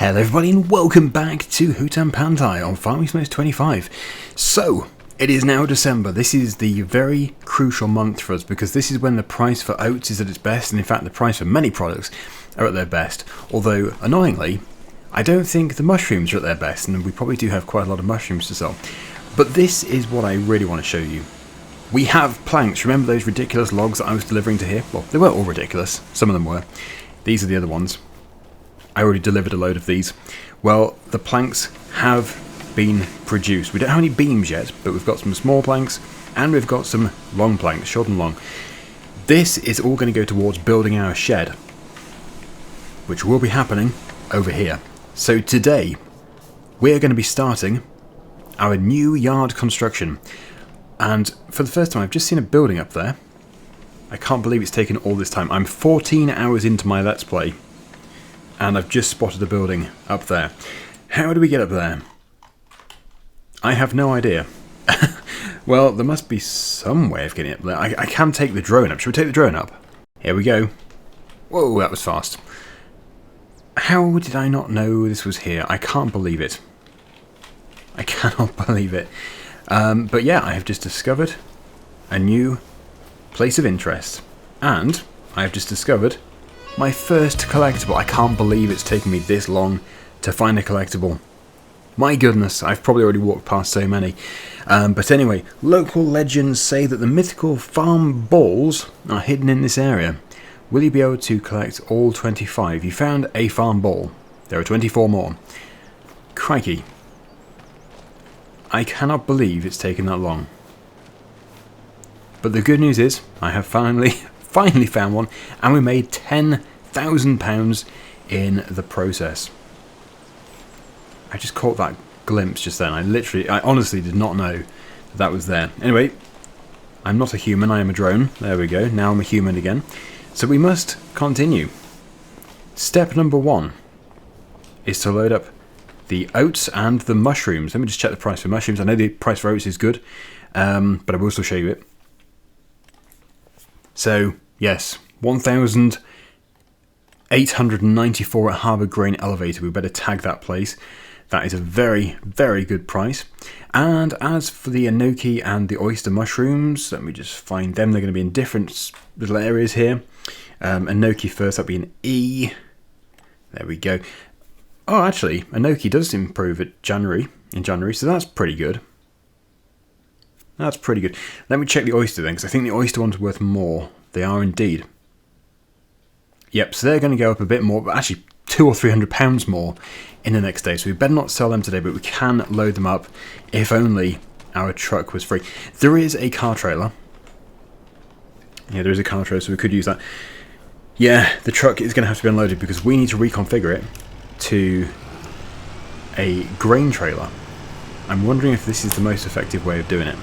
Hello everybody and welcome back to Hutan Pantai on Farming Simulator 25. So, it is now December. This is the very crucial month for us because this is when the price for oats is at its best, and in fact the price for many products are at their best. Although, annoyingly, I don't think the mushrooms are at their best, and we probably do have quite a lot of mushrooms to sell. But this is what I really want to show you. We have planks. Remember those ridiculous logs that I was delivering to here? Well, they weren't all ridiculous. Some of them were. These are the other ones. I already delivered a load of these. Well, the planks have been produced. We don't have any beams yet, but we've got some small planks and we've got some long planks, short and long. This is all going to go towards building our shed, which will be happening over here. So today, we're going to be starting our new yard construction. And for the first time, I've just seen a building up there. I can't believe it's taken all this time. I'm 14 hours into my Let's Play, and I've just spotted a building up there. How do we get up there? I have no idea. Well, there must be some way of getting up there. I can take the drone up. Should we take the drone up? Here we go. Whoa, that was fast. How did I not know this was here? I can't believe it. I cannot believe it. But yeah, I have just discovered a new place of interest. And I have just discovered my first collectible. I can't believe it's taken me this long to find a collectible. My goodness, I've probably already walked past so many. But anyway, local legends say that the mythical farm balls are hidden in this area. Will you be able to collect all 25? You found a farm ball. There are 24 more. Crikey. I cannot believe it's taken that long. But the good news is, I have finally found one, and we made £10,000 in the process. I just caught that glimpse just then. I honestly did not know that was there. Anyway, I'm not a human, I am a drone. There we go, now I'm a human again. So we must continue. Step number 1 is to load up the oats and the mushrooms. Let me just check the price for mushrooms. I know the price for oats is good, but I will also show you it. So, yes, 1,894 at Harbour Grain Elevator. We better tag that place. That is a very, very good price. And as for the enoki and the oyster mushrooms, let me just find them. They're going to be in different little areas here. Enoki first, that'll be an E. There we go. Oh, actually, enoki does improve in January, so that's pretty good. That's pretty good. Let me check the oyster then, because I think the oyster ones are worth more. They are indeed. Yep, so they're going to go up a bit more, but actually £200 or £300 more in the next day. So we better not sell them today, but we can load them up if only our truck was free. There is a car trailer. Yeah, there is a car trailer, so we could use that. Yeah, the truck is going to have to be unloaded because we need to reconfigure it to a grain trailer. I'm wondering if this is the most effective way of doing it.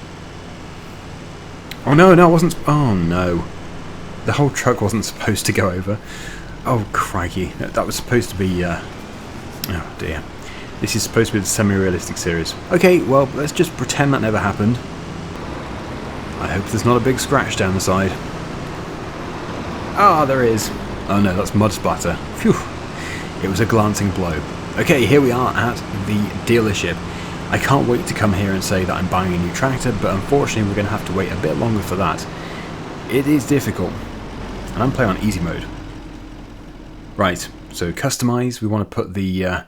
Oh no, it wasn't. Oh no. The whole truck wasn't supposed to go over. Oh crikey. That was supposed to be... oh dear. This is supposed to be the semi-realistic series. Okay, well, let's just pretend that never happened. I hope there's not a big scratch down the side. Ah, there is. Oh no, that's mud splatter. Phew. It was a glancing blow. Okay, here we are at the dealership. I can't wait to come here and say that I'm buying a new tractor, but unfortunately we're going to have to wait a bit longer for that. It is difficult, and I'm playing on easy mode. Right, so customize, we want to put the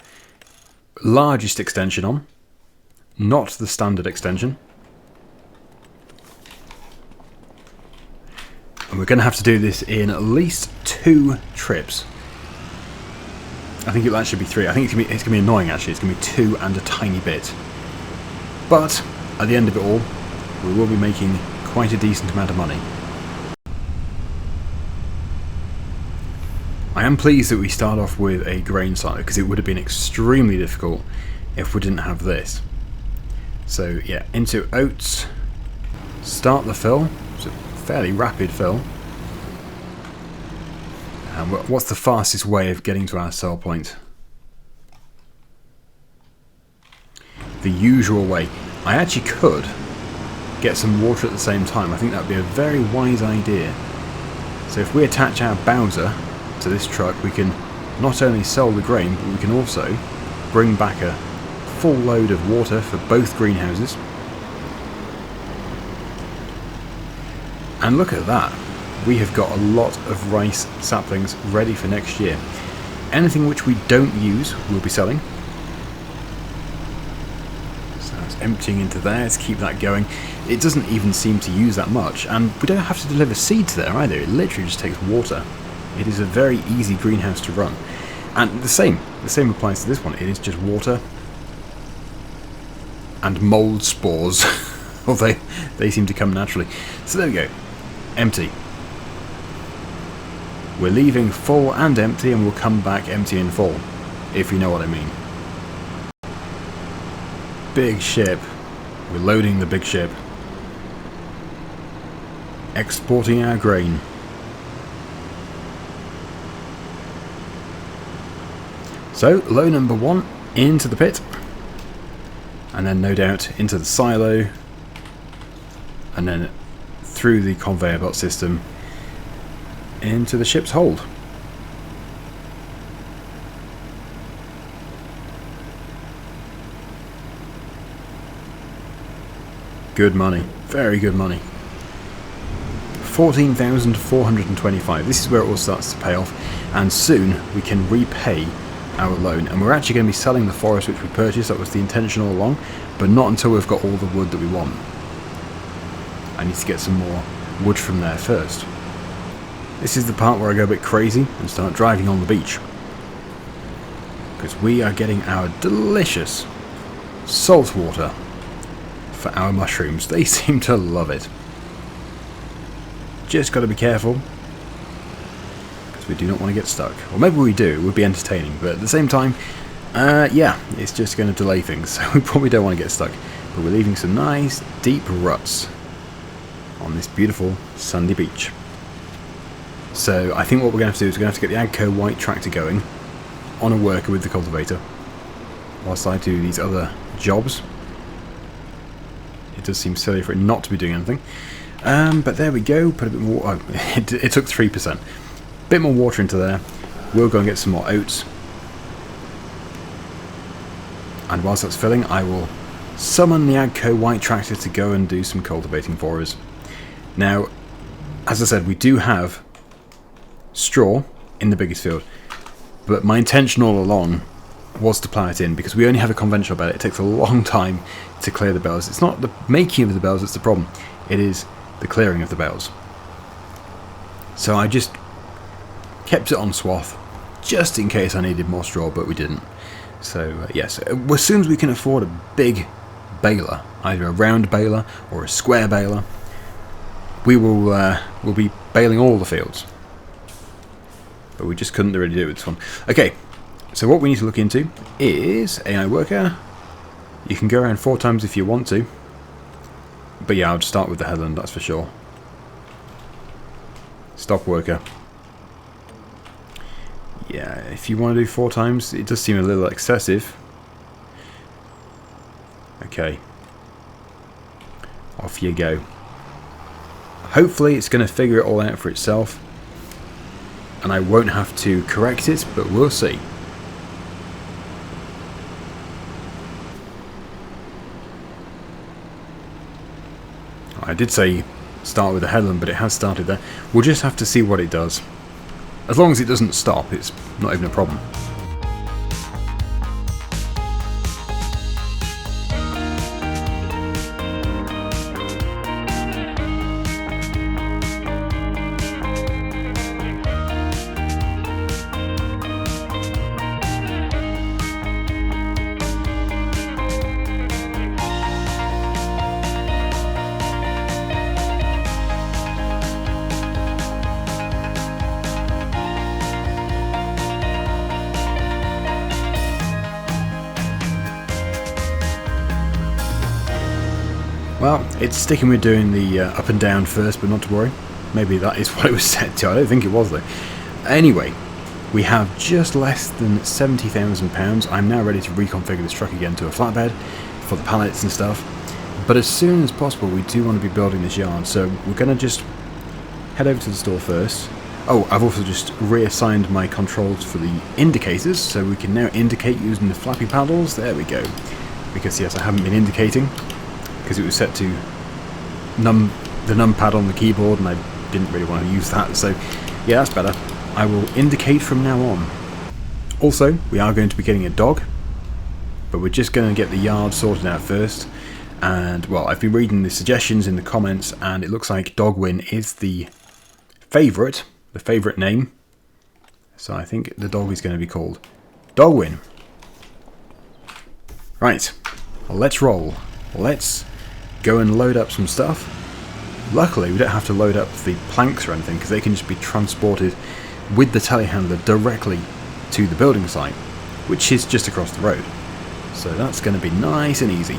largest extension on, not the standard extension. And we're going to have to do this in at least 2 trips. I think it'll actually be 3. I think it's going to be annoying actually. It's going to be 2 and a tiny bit. But at the end of it all, we will be making quite a decent amount of money. I am pleased that we start off with a grain silo because it would have been extremely difficult if we didn't have this. So yeah, into oats, start the fill. It's a fairly rapid fill. And what's the fastest way of getting to our sell point? The usual way. I actually could get some water at the same time. I think that would be a very wise idea. So if we attach our Bowser to this truck, we can not only sell the grain, but we can also bring back a full load of water for both greenhouses. And look at that, we have got a lot of rice saplings ready for next year. Anything which we don't use, we'll be selling. So it's emptying into there, let's keep that going. It doesn't even seem to use that much, and we don't have to deliver seeds there either, it literally just takes water. It is a very easy greenhouse to run. And the same applies to this one, it is just water and mould spores, although they seem to come naturally. So there we go, empty. We're leaving full and empty, and we'll come back empty and full, if you know what I mean. Big ship. We're loading the big ship. Exporting our grain. So, low number 1 into the pit. And then no doubt into the silo. And then through the conveyor belt system into the ship's hold. Good money, very good money. 14,425. This is where it all starts to pay off, and soon we can repay our loan. And we're actually going to be selling the forest which we purchased. That was the intention all along, but not until we've got all the wood that we want. I need to get some more wood from there first. This is the part where I go a bit crazy and start driving on the beach, because we are getting our delicious salt water for our mushrooms. They seem to love it. Just got to be careful, because we do not want to get stuck. Or maybe we do, it would be entertaining, but at the same time, yeah, it's just going to delay things, so we probably don't want to get stuck. But we're leaving some nice deep ruts on this beautiful sandy beach. So I think what we're going to have to do is we're going to have to get the Agco white tractor going on a worker with the cultivator whilst I do these other jobs. It does seem silly for it not to be doing anything. But there we go, put a bit more, oh, it took 3%. Bit more water into there. We'll go and get some more oats. And whilst that's filling, I will summon the Agco white tractor to go and do some cultivating for us. Now, as I said, we do have straw in the biggest field, but my intention all along was to plough it in, because we only have a conventional bed. It takes a long time to clear the bales. It's not the making of the bales that's the problem, it is the clearing of the bales. So I just kept it on swath just in case I needed more straw, but we didn't. So yes, as soon as we can afford a big baler, either a round baler or a square baler, we will we'll be baling all the fields. But we just couldn't really do it with this one. Okay, so what we need to look into is AI worker. You can go around 4 times if you want to. But yeah, I'll just start with the headland, that's for sure. Stop worker. Yeah, if you want to do 4 times, it does seem a little excessive. Okay. Off you go. Hopefully it's going to figure it all out for itself, and I won't have to correct it, but we'll see. I did say start with the headland, but it has started there. We'll just have to see what it does. As long as it doesn't stop, it's not even a problem. Well, it's sticking with doing the up and down first, but not to worry. Maybe that is what it was set to. I don't think it was though. Anyway, we have just less than £70,000. I'm now ready to reconfigure this truck again to a flatbed for the pallets and stuff. But as soon as possible, we do want to be building this yard. So we're going to just head over to the store first, Oh, I've also just reassigned my controls for the indicators, so we can now indicate using the flappy paddles. There we go. Because yes, I haven't been indicating, because it was set to the numpad on the keyboard, and I didn't really want to use that, so yeah, that's better. I will indicate from now on. Also, we are going to be getting a dog, but we're just going to get the yard sorted out first. And, well, I've been reading the suggestions in the comments, and it looks like Daggerwin is the favourite name. So I think the dog is going to be called Daggerwin. Right, let's roll. Let's go and load up some stuff. Luckily, we don't have to load up the planks or anything, because they can just be transported with the telehandler directly to the building site, which is just across the road. So that's going to be nice and easy.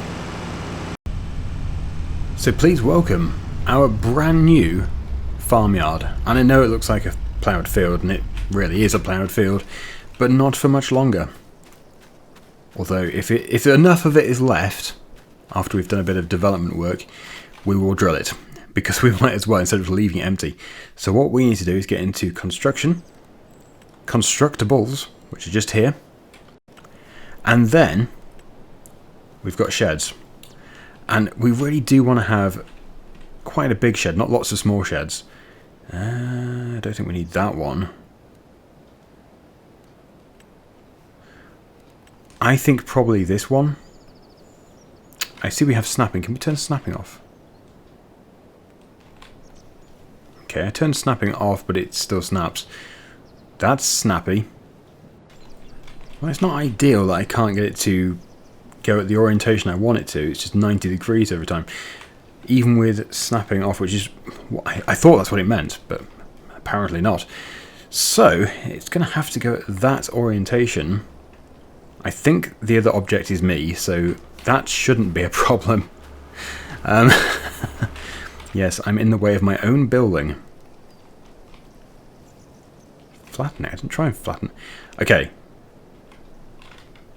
So please welcome our brand new farmyard. And I know it looks like a ploughed field, and it really is a ploughed field, but not for much longer. Although if enough of it is left after we've done a bit of development work, we will drill it, because we might as well instead of leaving it empty. So what we need to do is get into construction, constructables, which are just here, and then we've got sheds. And we really do want to have quite a big shed, not lots of small sheds. I don't think we need that one. I think probably this one. I see we have snapping. Can we turn snapping off? Okay, I turned snapping off, but it still snaps. That's snappy. Well, it's not ideal that I can't get it to go at the orientation I want it to. It's just 90 degrees every time. Even with snapping off, which is... I thought that's what it meant, but apparently not. So, it's going to have to go at that orientation. I think the other object is me, so that shouldn't be a problem. Yes, I'm in the way of my own building. Flatten it. I didn't try and flatten. Okay.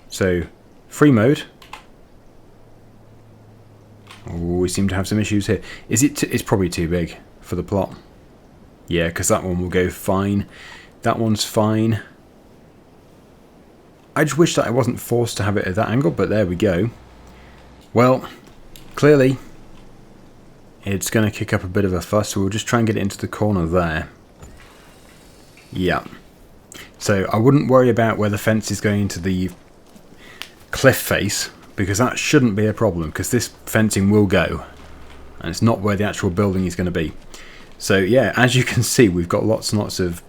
So, free mode. Oh, we seem to have some issues here. Is it? It's probably too big for the plot. Yeah, because that one will go fine. That one's fine. I just wish that I wasn't forced to have it at that angle, but there we go. Well, clearly, it's going to kick up a bit of a fuss, so we'll just try and get it into the corner there. Yeah. So I wouldn't worry about where the fence is going into the cliff face, because that shouldn't be a problem, because this fencing will go, and it's not where the actual building is going to be. So yeah, as you can see, we've got lots and lots of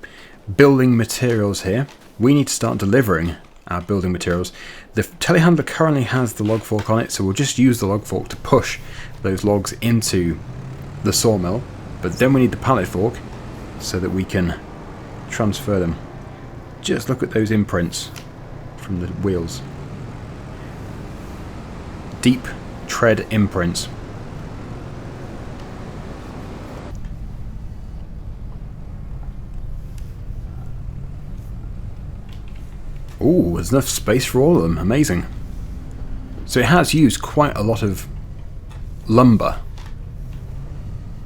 building materials here. We need to start delivering our building materials. The telehandler currently has the log fork on it, so we'll just use the log fork to push those logs into the sawmill, but then we need the pallet fork so that we can transfer them. Just look at those imprints from the wheels. Deep tread imprints. Ooh, there's enough space for all of them. Amazing. So it has used quite a lot of lumber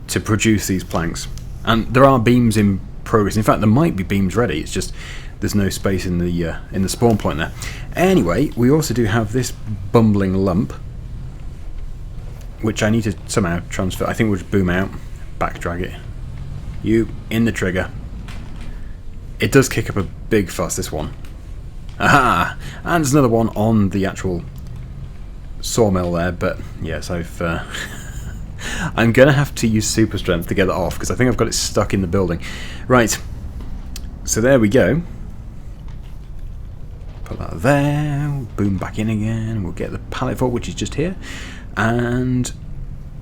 to produce these planks. And there are beams in progress. In fact, there might be beams ready. It's just there's no space in the spawn point there. Anyway, we also do have this bumbling lump, which I need to somehow transfer. I think we'll just boom out, back drag it. You in the trigger. It does kick up a big fuss, this one. Aha! And there's another one on the actual sawmill there, but yes, I've I'm gonna have to use super strength to get it off, because I think I've got it stuck in the building. Right, so there we go. Put that there, we'll boom back in again, we'll get the pallet fork, which is just here, and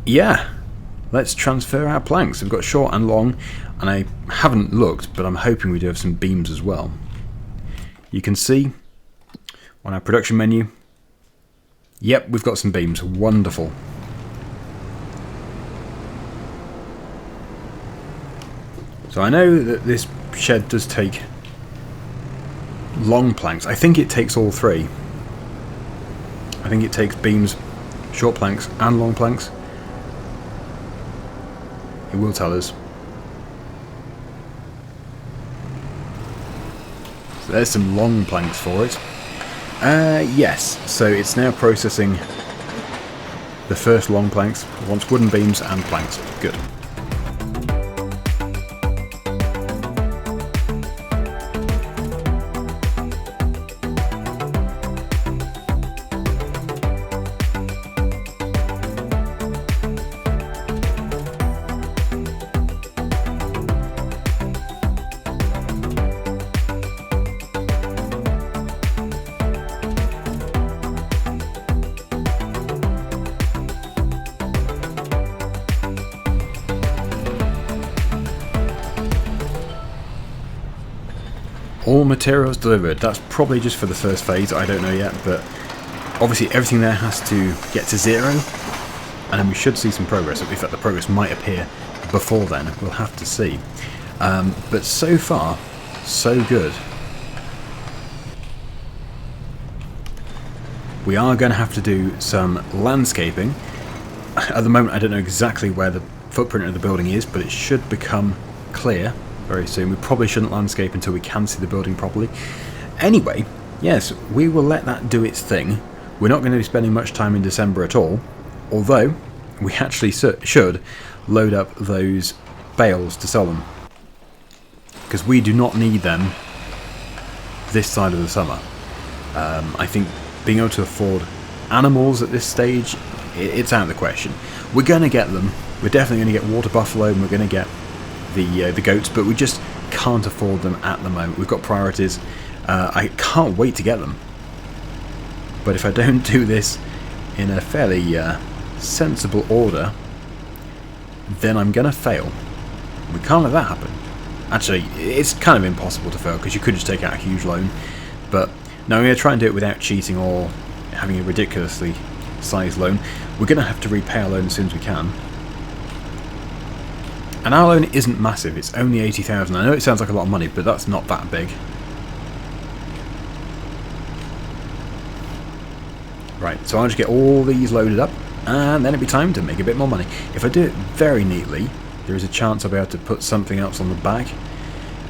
yeah, let's transfer our planks. We've got short and long, and I haven't looked, but I'm hoping we do have some beams as well. You can see on our production menu, yep, we've got some beams. Wonderful. So I know that this shed does take long planks. I think it takes all three. I think it takes beams, short planks and long planks. It will tell us. There's some long planks for it. Yes, so it's now processing the first long planks. It wants wooden beams and planks. Good. All materials delivered. That's probably just for the first phase, I don't know yet, but obviously everything there has to get to 0, and then we should see some progress. In fact, the progress might appear before then, we'll have to see. But so far, so good. We are going to have to do some landscaping. At the moment I don't know exactly where the footprint of the building is, but it should become clear very soon. We probably shouldn't landscape until we can see the building properly. Anyway, yes, we will let that do its thing. We're not going to be spending much time in December at all, although we actually should load up those bales to sell them, because we do not need them this side of the summer. I think being able to afford animals at this stage, it's out of the question. We're going to get them. We're definitely going to get water buffalo, and we're going to get the goats, but we just can't afford them at the moment. We've got priorities. I can't wait to get them, but if I don't do this in a fairly sensible order, then I'm gonna fail. We can't let that happen. Actually, it's kind of impossible to fail, because you could just take out a huge loan, but no, I'm going to try and do it without cheating or having a ridiculously sized loan. We're going to have to repay our loan as soon as we can. And our loan isn't massive, it's only 80,000. I know it sounds like a lot of money, but that's not that big. Right, so I'll just get all these loaded up, and then it'll be time to make a bit more money. If I do it very neatly, there is a chance I'll be able to put something else on the back.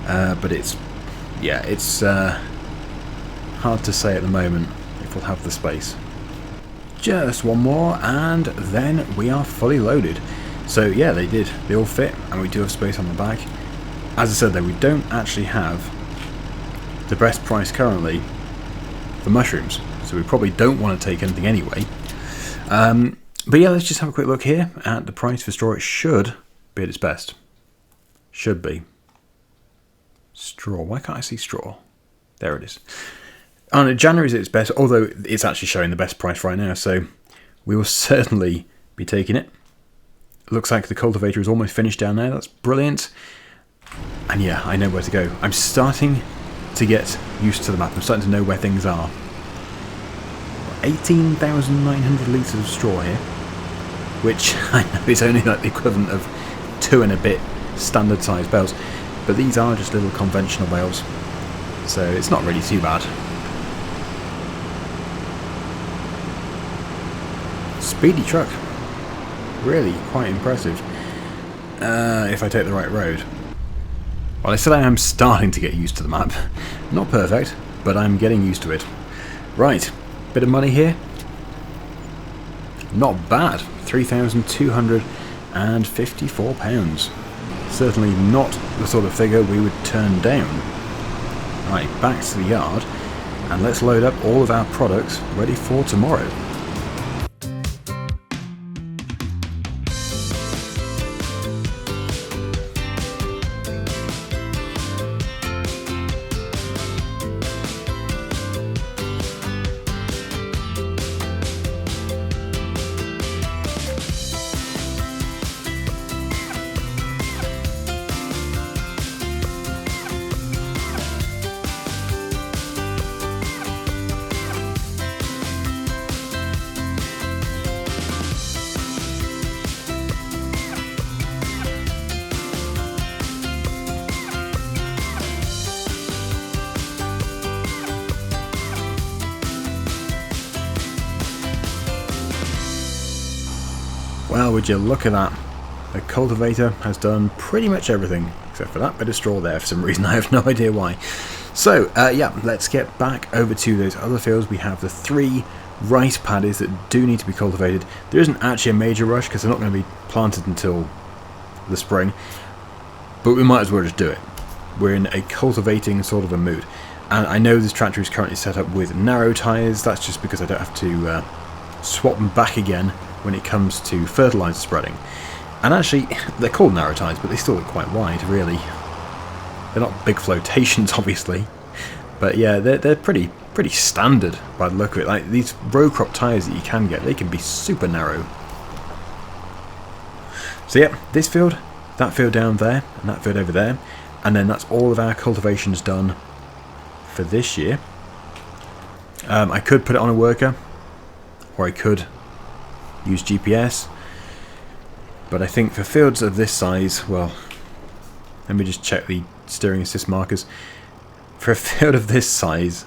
But it's hard to say at the moment if we'll have the space. Just one more, and then we are fully loaded. So yeah, they all fit, and we do have space on the back. As I said though, we don't actually have the best price currently for mushrooms, so we probably don't want to take anything anyway. But yeah, let's just have a quick look here at the price for straw. It should be at its best. Should be. Straw, why can't I see straw? There it is. Oh no, January's at its best, although it's actually showing the best price right now, so we will certainly be taking it. Looks like the cultivator is almost finished down there. That's brilliant. And yeah, I know where to go. I'm starting to get used to the map. I'm starting to know where things are. 18,900 litres of straw here, which I know is only like the equivalent of 2 and a bit standard size bales, but these are just little conventional bales, so it's not really too bad. Speedy truck. Really quite impressive. If I take the right road. Well, I said I am starting to get used to the map. Not perfect, but I'm getting used to it. Right, bit of money here. Not bad. £3,254. Certainly not the sort of figure we would turn down. Right, back to the yard, and let's load up all of our products ready for tomorrow. Well, would you look at that. The cultivator has done pretty much everything, except for that bit of straw there for some reason. I have no idea why. So, yeah, let's get back over to those other fields. We have the 3 rice paddies that do need to be cultivated. There isn't actually a major rush because they're not going to be planted until the spring, but we might as well just do it. We're in a cultivating sort of a mood. And I know this tractor is currently set up with narrow tyres. That's just because I don't have to swap them back again when it comes to fertiliser spreading. And actually, they're called narrow tyres, but they still look quite wide, really. They're not big flotations, obviously. But yeah, they're pretty standard by the look of it. Like, these row crop tyres that you can get, they can be super narrow. So yeah, this field, that field down there, and that field over there. And then that's all of our cultivations done for this year. I could put it on a worker, or I could use GPS, but I think for fields of this size, well, let me just check the steering assist markers. For a field of this size,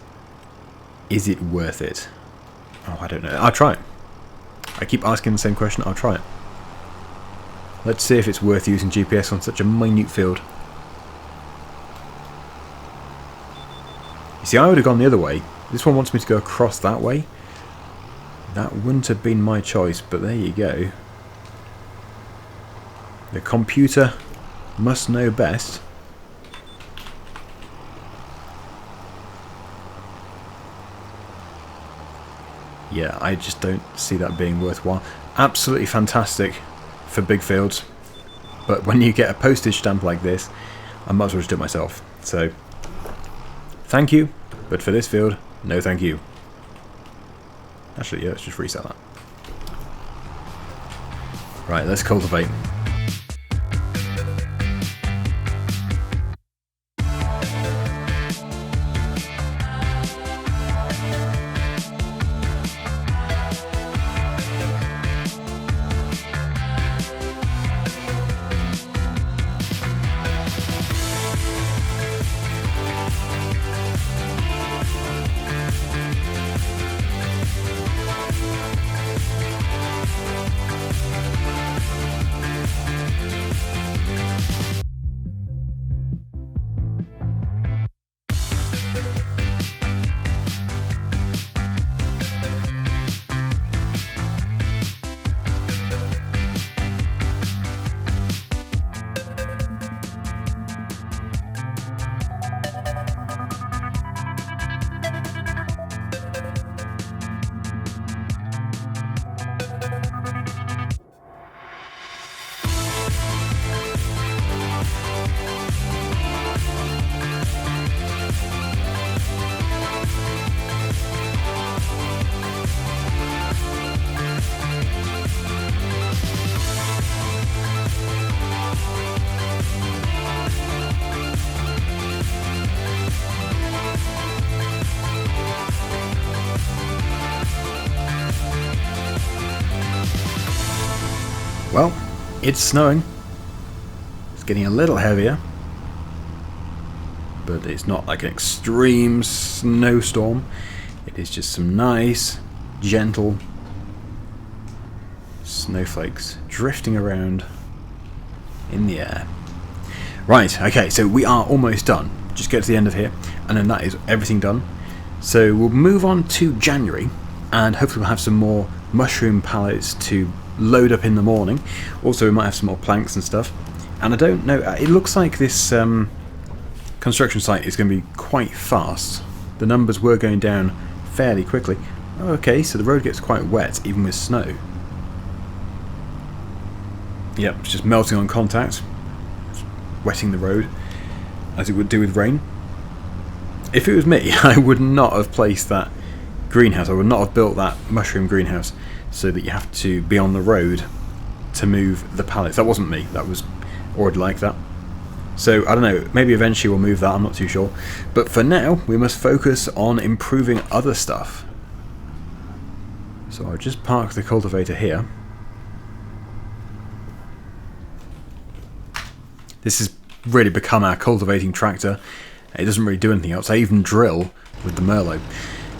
is it worth it? Oh, I don't know. I'll try it. I keep asking the same question. I'll try it. Let's see if it's worth using GPS on such a minute field. You see, I would have gone the other way. This one wants me to go across that way. That wouldn't have been my choice, but there you go. The computer must know best. Yeah, I just don't see that being worthwhile. Absolutely fantastic for big fields, but when you get a postage stamp like this, I might as well just do it myself. So, thank you, but for this field, no thank you. Actually, yeah, let's just reset that. Right, let's cultivate. Well, it's snowing. It's getting a little heavier, but it's not like an extreme snowstorm. It is just some nice, gentle snowflakes drifting around in the air. Right, okay, so we are almost done. Just get to the end of here, and then that is everything done. So we'll move on to January, and hopefully we'll have some more mushroom pallets to load up in the morning. Also, we might have some more planks and stuff. And I don't know, it looks like this construction site is going to be quite fast. The numbers were going down fairly quickly. Okay, so the road gets quite wet, even with snow. Yep, it's just melting on contact. It's wetting the road, as it would do with rain. If it was me, I would not have placed that greenhouse. I would not have built that mushroom greenhouse so that you have to be on the road to move the pallets. That wasn't me. That was already like that. So, I don't know. Maybe eventually we'll move that. I'm not too sure. But for now, we must focus on improving other stuff. So I'll just park the cultivator here. This has really become our cultivating tractor. It doesn't really do anything else. I even drill with the Merlot.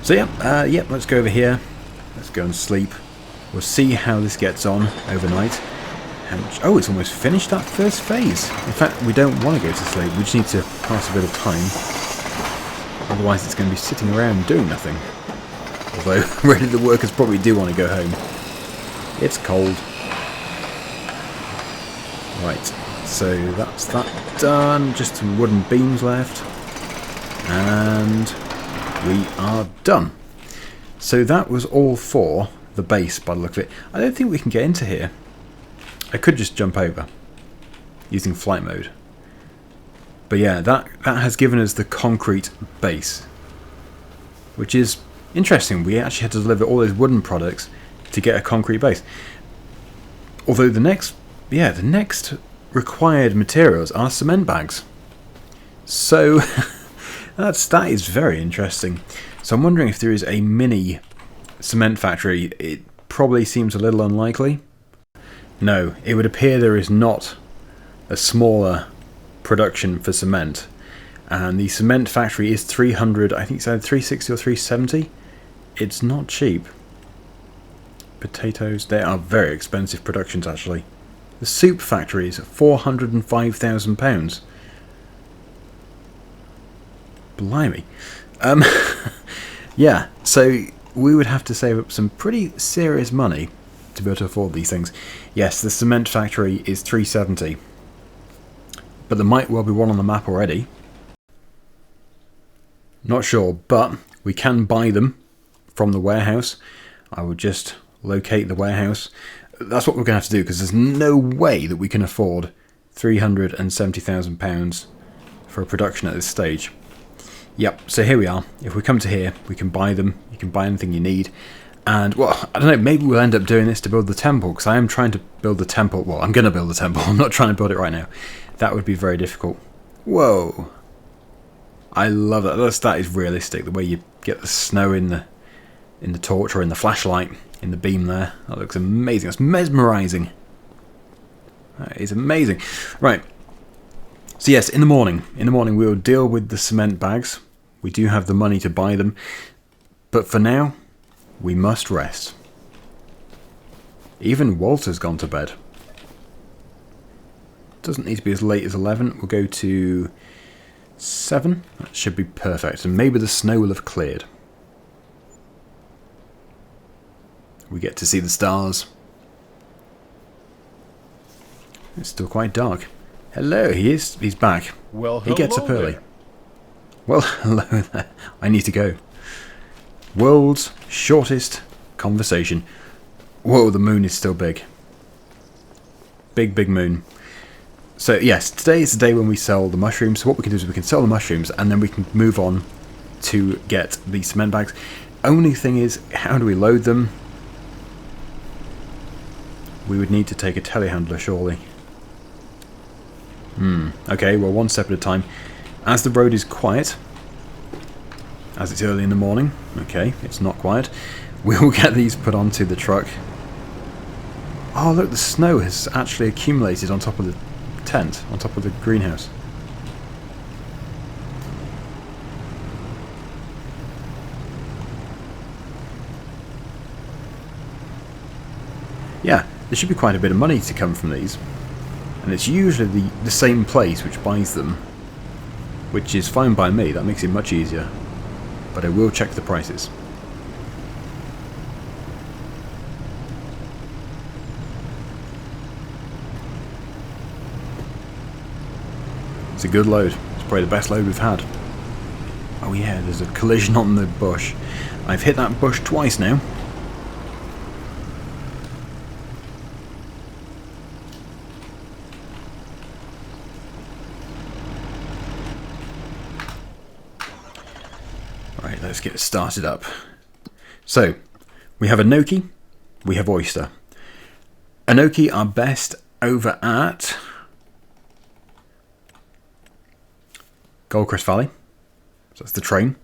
So yeah, let's go over here. Let's go and sleep. We'll see how this gets on overnight. Oh, it's almost finished that first phase. In fact, we don't want to go to sleep. We just need to pass a bit of time. Otherwise it's going to be sitting around doing nothing. Although, really the workers probably do want to go home. It's cold. Right, so that's that done. Just some wooden beams left. And we are done. So that was all for the base by the look of it. I don't think we can get into here. I could just jump over using flight mode. But yeah, that has given us the concrete base, which is interesting. We actually had to deliver all those wooden products to get a concrete base. Although the next required materials are cement bags. So that is very interesting. So I'm wondering if there is a mini cement factory. It probably seems a little unlikely. No, it would appear there is not a smaller production for cement. And the cement factory is 300, I think it's either 360 or 370. It's not cheap. Potatoes, they are very expensive productions actually. The soup factory is £405,000. Blimey. Yeah, so we would have to save up some pretty serious money to be able to afford these things. Yes, the cement factory is 370. But there might well be one on the map already. Not sure, but we can buy them from the warehouse. I will just locate the warehouse. That's what we're going to have to do, because there's no way that we can afford £370,000 for a production at this stage. Yep, so here we are. If we come to here, we can buy them. You can buy anything you need. And, well, I don't know, maybe we'll end up doing this to build the temple, because I am trying to build the temple. Well, I'm going to build the temple. I'm not trying to build it right now. That would be very difficult. Whoa. I love that. That is realistic, the way you get the snow in the torch or in the flashlight, in the beam there. That looks amazing. That's mesmerising. That is amazing. Right. So yes, in the morning we will deal with the cement bags. We do have the money to buy them. But for now, we must rest. Even Walter's gone to bed. Doesn't need to be as late as 11. We'll go to 7. That should be perfect. And maybe the snow will have cleared. We get to see the stars. It's still quite dark. Hello, he's back. Well, he gets up early. There. Well, hello there. I need to go. World's shortest conversation. Whoa, the moon is still big. Big, big moon. So yes, today is the day when we sell the mushrooms. So what we can do is we can sell the mushrooms and then we can move on to get the cement bags. Only thing is, how do we load them? We would need to take a telehandler, surely. Okay, well, one step at a time. As the road is quiet, as it's early in the morning, okay, it's not quiet, we'll get these put onto the truck. Oh, look, the snow has actually accumulated on top of the tent, on top of the greenhouse. Yeah, there should be quite a bit of money to come from these. And it's usually the same place which buys them, which is fine by me. That makes it much easier. But I will check the prices. It's a good load. It's probably the best load we've had. Oh yeah, there's a collision on the bush. I've hit that bush twice now. Right, let's get started up. So, we have enoki, we have oyster. Enoki are best over at Goldcrest Valley. So that's the train.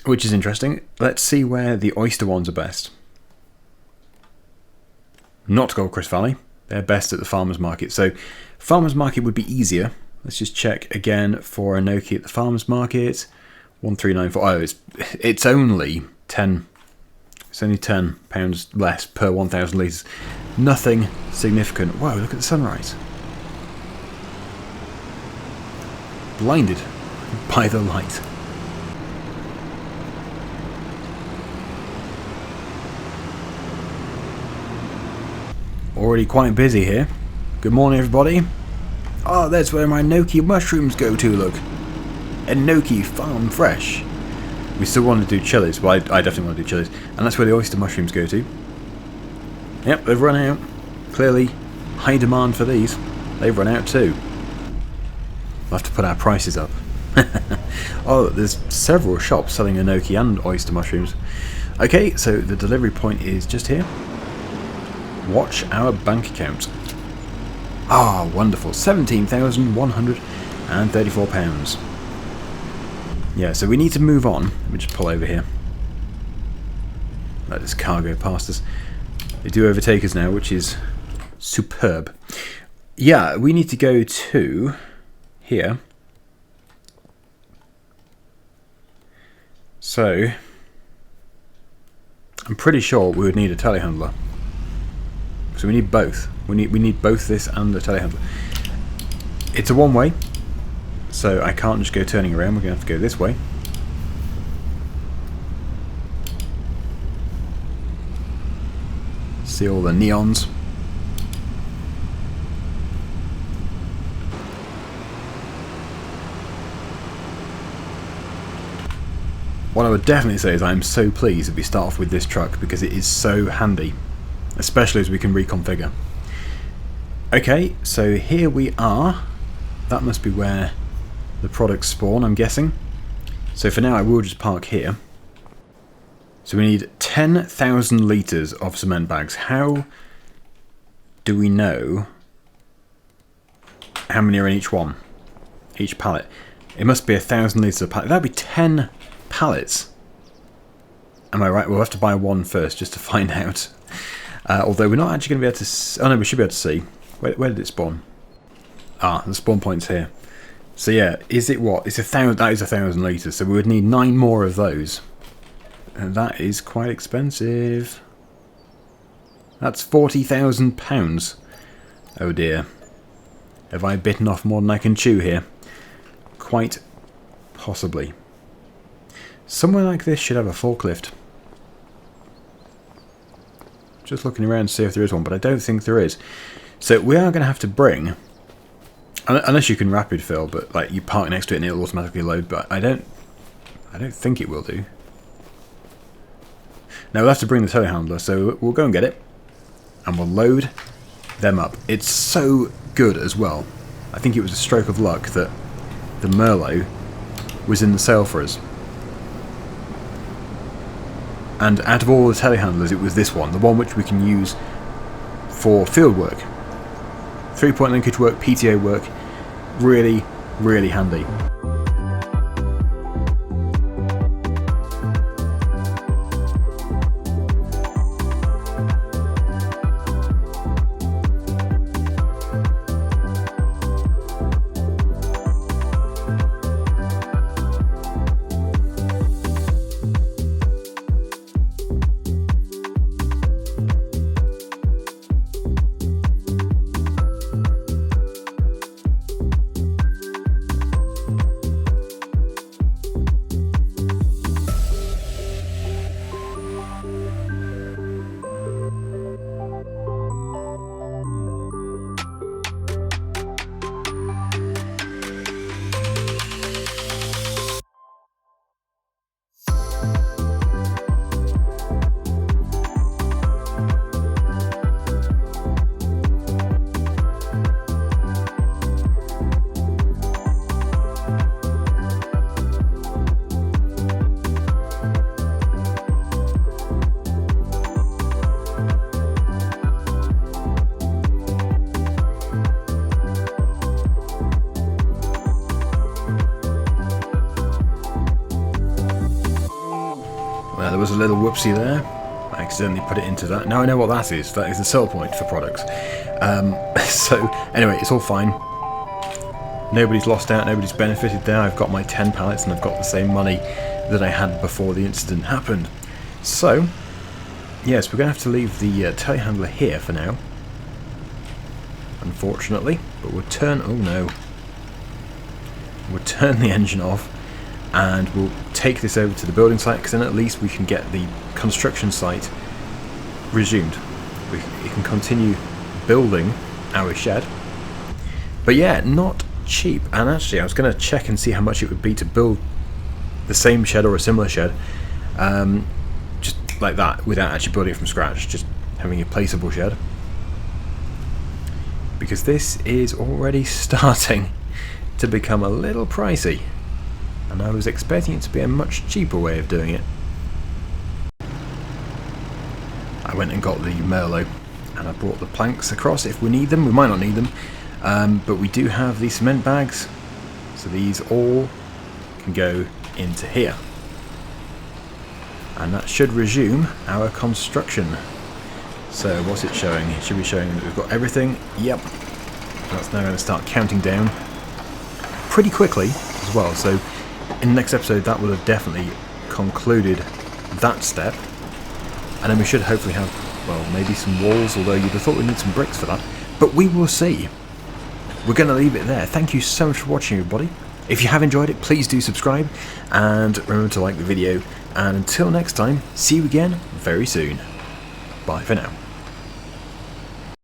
Which is interesting. Let's see where the oyster ones are best. Not Goldcrest Valley. They're best at the farmer's market. So, farmer's market would be easier. Let's just check again for enoki at the farmer's market. 1394. Oh, it's only 10. It's only £10 less per 1,000 litres. Nothing significant. Whoa, look at the sunrise. Blinded. by the light. Already quite busy here. Good morning, everybody. Oh, that's where my gnocchi mushrooms go to, look. Enoki Farm Fresh. We still want to do chilies, well, I definitely want to do chilies. And that's where the oyster mushrooms go to. Yep, they've run out. Clearly, high demand for these. They've run out too. We'll have to put our prices up. Oh, there's several shops selling enoki and oyster mushrooms. Okay, so the delivery point is just here. Watch our bank account. Ah, wonderful. £17,134. Yeah, so we need to move on. Let me just pull over here. Let this car go past us. They do overtake us now, which is superb. Yeah, we need to go to here. So, I'm pretty sure we would need a telehandler. So we need both. We need both this and the telehandler. It's a one-way, so I can't just go turning around. We're going to have to go this way. See all the neons. What I would definitely say is I am so pleased that we start off with this truck because it is so handy. Especially as we can reconfigure. Okay, so here we are. That must be where the products spawn, I'm guessing. So for now I will just park here. So we need 10,000 litres of cement bags. How do we know how many are in each one? Each pallet. It must be 1,000 litres of pallet. That'd be 10 pallets. Am I right? We'll have to buy one first just to find out. Although we're not actually going to be able to... Oh no, we should be able to see. Where did it spawn? Ah, the spawn point's here. So yeah, is it what? It's 1,000. That is 1,000 litres. So we would need 9 more of those. And that is quite expensive. That's £40,000. Oh dear. Have I bitten off more than I can chew here? Quite possibly. Somewhere like this should have a forklift. Just looking around to see if there is one, but I don't think there is. So we are going to have to bring, unless you can rapid fill, but like you park next to it and it'll automatically load. But I don't think it will do. Now we'll have to bring the telehandler, so we'll go and get it, and we'll load them up. It's so good as well. I think it was a stroke of luck that the Merlot was in the sale for us. And out of all the telehandlers, it was this one, the one which we can use for field work. 3-point linkage work, PTA work, really, really handy. There was a little whoopsie there. I accidentally put it into that. Now I know what that is. That is the sell point for products. So, anyway, it's all fine. Nobody's lost out, nobody's benefited there. I've got my 10 pallets and I've got the same money that I had before the incident happened. So, yes, we're going to have to leave the telehandler here for now. Unfortunately. But we'll turn... Oh no. we'll turn the engine off, and we'll take this over to the building site, because then at least we can get the construction site resumed. We can continue building our shed. But yeah, not cheap. And actually, I was going to check and see how much it would be to build the same shed or a similar shed, just like that, without actually building it from scratch, just having a placeable shed. Because this is already starting to become a little pricey, and I was expecting it to be a much cheaper way of doing it. I went and got the Merlot, and I brought the planks across if we need them. We might not need them, but we do have these cement bags, so these all can go into here, and that should resume our construction. So what's it showing? It should be showing that we've got everything. Yep, that's now going to start counting down pretty quickly as well, so in the next episode that will have definitely concluded that step, and then we should hopefully have, well, maybe some walls, although you'd have thought we'd need some bricks for that, but we will see. We're going to leave it there. Thank you so much for watching, everybody. If you have enjoyed it, please do subscribe, and remember to like the video, and until next time, see you again very soon. Bye for now.